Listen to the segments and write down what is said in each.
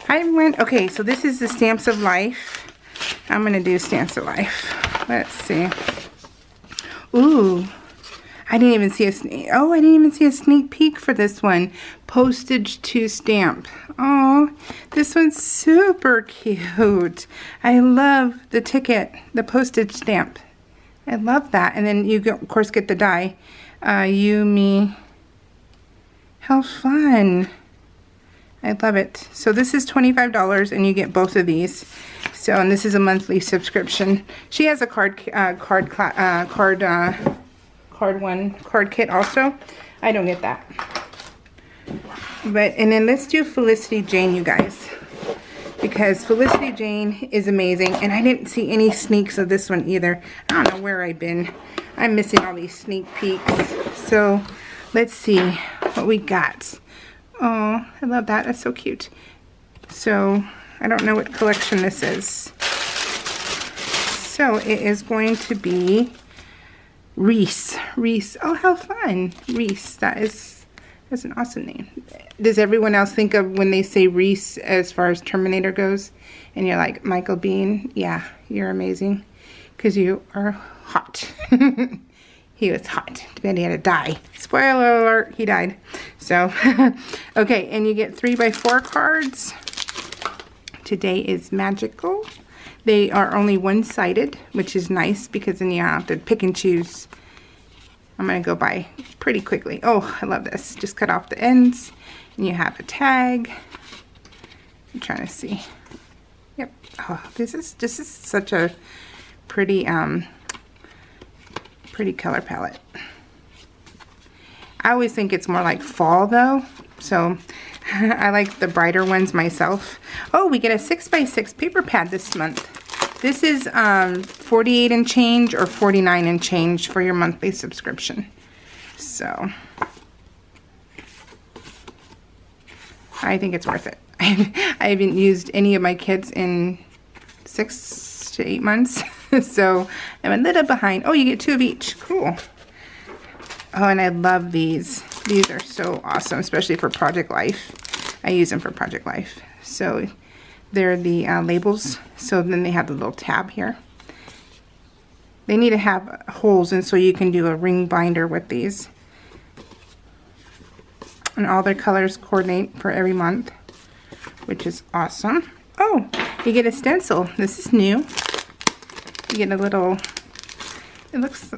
Okay, so this is the Stamps of Life. I'm going to do Stamps of Life. Let's see. Ooh. I didn't even see a sneak peek for this one. Postage to stamp. Oh, this one's super cute. I love the ticket, the postage stamp. I love that. And then you, of course, get the die. You, me. How fun. I love it. So this is $25 and you get both of these. So, and this is a monthly subscription. She has a card kit also. I don't get that. But, and then let's do Felicity Jane, you guys. Because Felicity Jane is amazing. And I didn't see any sneaks of this one either. I don't know where I've been. I'm missing all these sneak peeks. So, let's see what we got. Oh, I love that. That's so cute. So, I don't know what collection this is. So, it is going to be Reese. Reese. Oh, how fun. Reese. That's an awesome name. Does everyone else think of when they say Reese as far as Terminator goes? And you're like, Michael Biehn? Yeah, you're amazing. Because you are hot. He was hot. Too bad he had to die. Spoiler alert, he died. So, okay, and you get 3x4 cards. Today is magical. They are only one-sided, which is nice because then you have to pick and choose. I'm going to go by pretty quickly. Oh, I love this. Just cut off the ends, and you have a tag. I'm trying to see. Yep. Oh, this is such a pretty pretty color palette. I always think it's more like fall though, so I like the brighter ones myself. Oh, we get a 6x6 paper pad this month. This is 48 and change or 49 and change for your monthly subscription. So I think it's worth it. I haven't used any of my kits in 6 to 8 months. So I'm a little behind. Oh, you get 2 of each. Cool. Oh, and I love these. These are so awesome, especially for Project Life. I use them for Project Life. So they're the labels. So then they have the little tab here. They need to have holes, and so you can do a ring binder with these. And all their colors coordinate for every month, which is awesome. Oh, you get a stencil. This is new. You get a little, it looks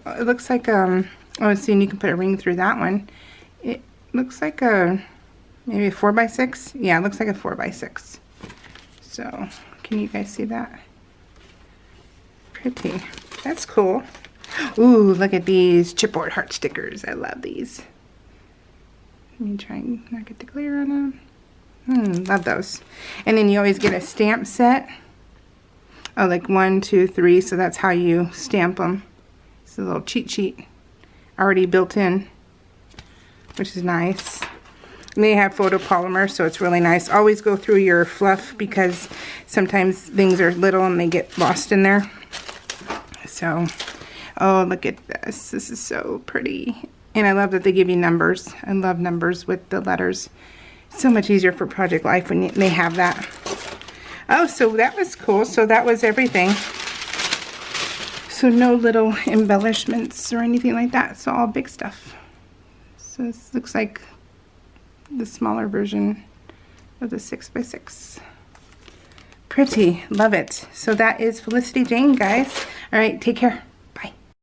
like, oh, see, and you can put a ring through that one. It looks like maybe a 4x6. Yeah, it looks like a 4x6. So, can you guys see that? Pretty. That's cool. Ooh, look at these chipboard heart stickers. I love these. Let me try and not get the glare on them. Love those. And then you always get a stamp set. Oh, like 1, 2, 3. So that's how you stamp them. It's a little cheat sheet already built in, which is nice. And they have photopolymer, so it's really nice. Always go through your fluff because sometimes things are little and they get lost in there. So, oh, look at this. This is so pretty. And I love that they give you numbers. I love numbers with the letters. It's so much easier for Project Life when they have that. Oh, so that was cool. So that was everything. So no little embellishments or anything like that. It's all big stuff. So this looks like the smaller version of the 6x6. Pretty. Love it. So that is Felicity Jane, guys. All right, take care.